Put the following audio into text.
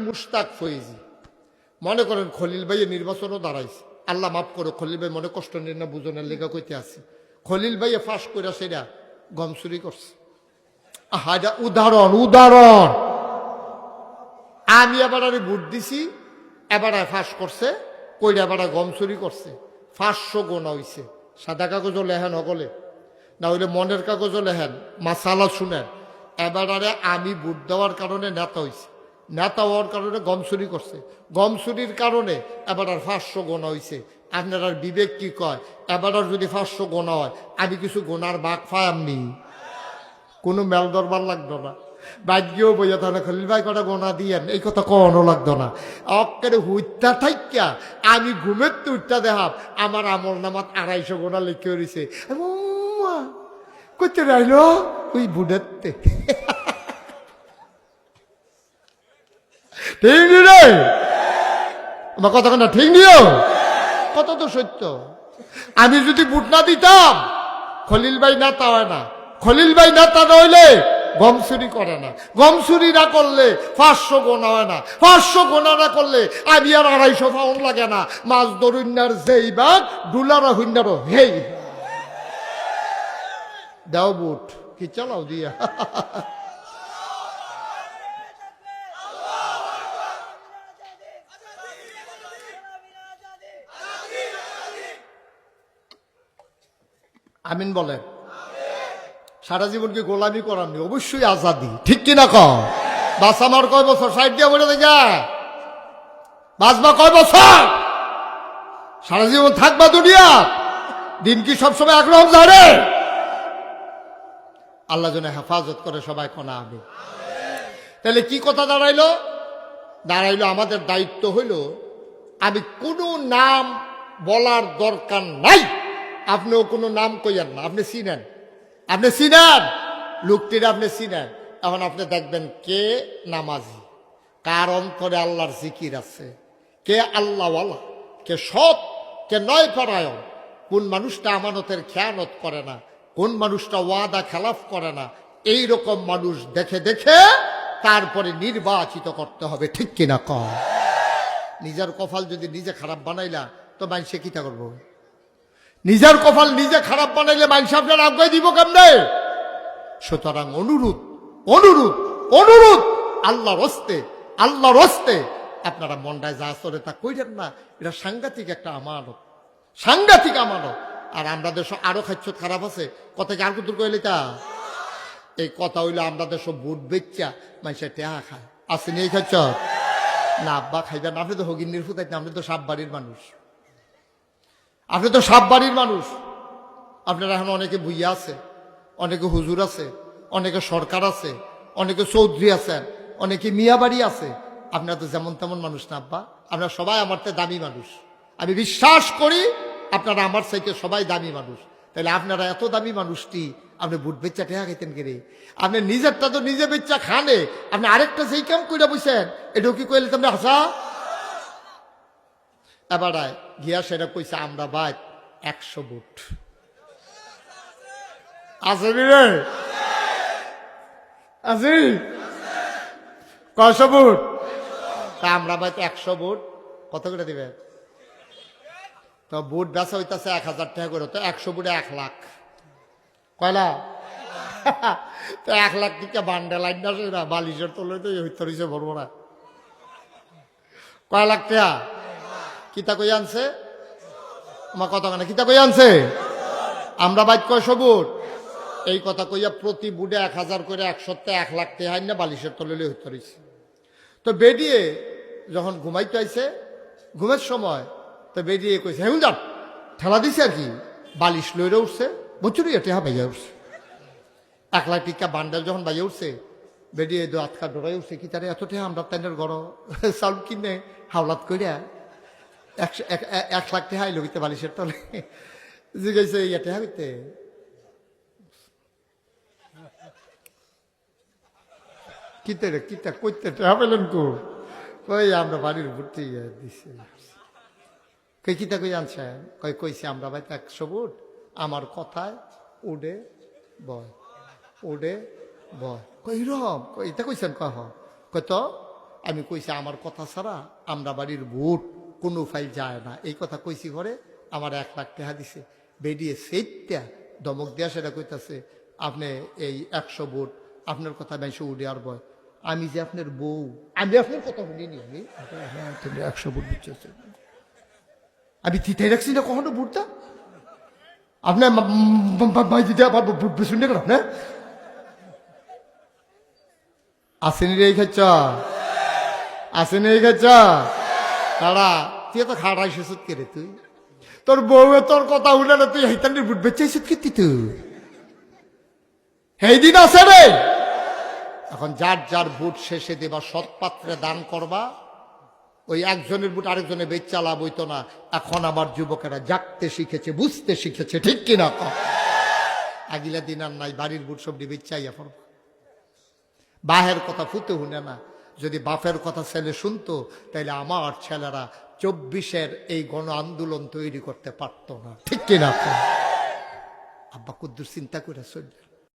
মুশতাক ফৈজি মনে করেন খলিল ভাইয়ের নির্বাচনও দাঁড়াইছে, আল্লাহ মাফ করো, খলিল ভাই মনে কষ্ট নেন না, বুঝনের লেখা কইতে আছে। খলিল ভাইয়ে ফাঁস করে সেটা গম চুরি করছে। এটা উদাহরণ উদাহরণ। আমি এবার ভোট দিছি, এবার ফাঁস করছে, কইরা এবার গম চুরি করছে। 500 গোনা হইছে। সাদা কাগজও লেহেন অগলে, না হইলে মনের কাগজও লেহেন, মাসালা শুনেন। এবারে আমি ভোট দেওয়ার কারণে নেতা হইছে, নেতা হওয়ার কারণে গম চুরি করছে, গম চুরির কারণে এবার 500 গোনা হইছে। আপনার আর বিবেক কি কয়? এবার যদি 500 গোনা হয়, আমি কিছু গোনার বাঘ পাই আমনি? কোনো মেল দরবার লাগতো না, বাজ্যও বইয়া থাকে খলিল ভাই কটা গোনা দিয়েন, এই কথা কখনো লাগতো না। অক্কারে হুইটা থাইকা আমি ঘুমের তো উঠটা দেখাব আমার আমল নামাত 250 গোনা লিখে রয়েছে। করতে রাইল ওই বুড়াতে ঠিক নি রে আমার কথা না, ঠিক নিও, কত তো সত্য। আমি যদি বুট না দিতাম খলিল ভাই নেতা হয় না, খলিল ভাই নেতা নইলে গম চুরি করে না, গম চুরি না করলে 500 গোনা হয় না, 500 গোনা না করলে আমি আর 250 পাউন্ড লাগে না। মাছ ধরুন্যার যেই বাঘ ডুলারা হইন্যারও হেই দাও বুট কি চালাও দিয়া। আমিন বলেন। সারা জীবন কি গোলামি করাননি? অবশ্যই আজাদি, ঠিক কিনা কম? বাস আমার কয় বছর? 60 দিয়ে বলে দেখা বাঁচবা কয় বছর? সারা জীবন থাকবা দুনিয়া, দিন কি সবসময় একরকম জানে? আল্লাহ যেন হেফাজত করে, সবাই কোনা আমি। তাহলে কি কথা দাঁড়াইলো? দাঁড়াইলো আমাদের দায়িত্ব হইল, আমি কোনো নাম বলার দরকার নাই, আপনিও কোনো নাম কইয়েন না। আপনি চিনেন, আপনি চিনেন লোকটির, আপনি চিনেন। এখন আপনি দেখবেন কে নামাজি, কার অন্তরে আল্লাহর জিকির আছে, কে আল্লাহওয়ালা, কে সৎ, কে নয় পরায়ণ, কোন মানুষটা আমানতের খেয়ানত করে না, কোন মানুষটা ওয়াদা খেলাফ করে না। এই রকম মানুষ দেখে দেখে তারপরে নির্বাচিত করতে হবে, ঠিক কিনা কম? নিজের কপাল যদি নিজে খারাপ বানাইলা তো মানুষে কিতা করবো? নিজের কপাল নিজে খারাপ বানাইলে মানুষ আপনার আজ্ঞায় দিব কেমনে? সুতরাং অনুরোধ অনুরোধ অনুরোধ, আল্লাহর হস্তে আল্লাহর হস্তে আপনারা মন্ডায় যা চলে তা কইরেন না। এটা সাংঘাতিক একটা আমানত, সাংঘাতিক আমানত। আর আমরা দেশ আরো খাচ্ছ খারাপ আছে, কথা কি আর কুতুর কইলে তা? এই কথা হইলো আমরা দেশ বুট বেচ্চা মানুষে টেহা খায়, আসেনি এই খাচ্ছ না? আব্বা খাইবেন, আপনি তো হগিন্নির ফুটাইতেন, আপনি তো সাপ বাড়ির মানুষ, আপনি তো সাপ বাড়ির মানুষ। আপনারা এখন অনেকে বুইয়া আছে, অনেকে হুজুর আছে, অনেকে সরকার আছে, অনেকে চৌধুরী আছেন, অনেকে মিয়া বাড়ি আছে। আপনারা তো যেমন তেমন মানুষ না আব্বা, আপনারা সবাই আমার থেকে দামি মানুষ। আমি বিশ্বাস করি আপনারা আমার চাইতে সবাই দামি মানুষ। তাহলে আপনারা এত দামি মানুষটি আপনি বুট বেচ্চা টেহা খাইতেন কে রে? আপনি নিজেরটা তো নিজে বেচ্চা খানে, আপনি আরেকটা সেই কাম কইরা বসেন, এটাও কি কইলে তুমি হাসা? এবার গিয়া সেটা কইছে আমরা ভাই 100 বুট আছে রে, আছে কয়শো বুট? তা আমরা ভাই 100 বুট কত করে দিবে? তো বুট বেচা হইতেছে 1000 টাকা করে, তো 100 বুটে 1 লাখ, কয়লা? তো 1 লাখ টিকা বান্ডেল আইন না, বালিশের তলে তো হইতে রয়েছে ভরবো না। কয় লাখ টাকা কিতা কই আনছে? আমার কথা কেন কিতা কই আনছে? আমরা বাইক কয়শো বুট? এই কথা কইয়া প্রতি বুটে 1000 করে 100 1 লাখ টাকা আইন না বালিশের তলে হইতে রয়েছে। তো বেরিয়ে যখন ঘুমাইতে আইছে, ঘুমের সময় তো বেরিয়ে কইছে হেমন যান ঠেলা দিছে আর কি, বালিশ লইরে উঠছে, বছরই টেহা বাইয়া উঠছে। 1 লাখ টিকা বান্ডেল যখন বাইয়া উঠছে, বেরিয়ে আটকা ডরাই উঠছে, কি তারে এত টেহা আমরা তাইনের ঘর চাউল কিনে হাওলাত করিয়া 1 লাখ টাকা আইলো কিতে বালিশের তলে। জিগাইছে ইয়া টেহা হইতে কিতে রে, কিতা কইতে টেহা পেলেন কো? কই আমরা বাড়ির ভর্তি দিছে। কই কিতা কই আনছেন? কইছে আমরা ভাই 100 বুট, আমার কথায় উড়ে বয়, উড়ে বয়। কই রম এটা কইছেন? কয় তো আমি কইছি আমার কথা ছাড়া আমরা বাড়ির ভোট কোনো ফাইল যায় না, এই কথা কইছি ঘরে। আমার 1 লাখ টাকা দিছে, বেরিয়ে সেইটা দমক দিয়া সেটা কইতাছে আপনি এই 100 ভোট আপনার কথা বেশি উঠে আর বয়। আমি যে আপনার বউ, আমি আপনার কথা শুনিনি। আমি 100 ভোট দিচ্ছে, আমি তিতাই রাখছি না কখনো ভোটটা। আপনার মাই দিতে আবার ভোট শুনতে গেল না আসেনি রে খাচ্ছ, আসেনি রে খাচ্ছ তারা। তুই তো খাড়াই সুসুত কে রে তুই, তোর বউ তোর কথা উঠে না, তুই হেতান্ডির ভোট বেচাইছিস কি তুই? এই দিন আছে রে। এখন যার যার ভোট শেষে দেবা, সৎপাত্রে দান করবা। ওই একজনের ভোট আরেকজনে বেচা লাভ হইতো না। এখন আমার যুবকেরা জাগতে শিখেছে, বুঝতে শিখেছে, ঠিক কিনা? আগিলা দিন আর নাই, বাড়ির ভোট সব বেচাইয়া পড়বা। বাহের কথা ফুতে শুনে না, যদি বাপের কথা ছেলে শুনতো তাইলে আমার ছেলেরা 24-এর এই গণ আন্দোলন তৈরি করতে পারতো না, ঠিক কিনা? আব্বা কুদ্দুর চিন্তা করে চললেন।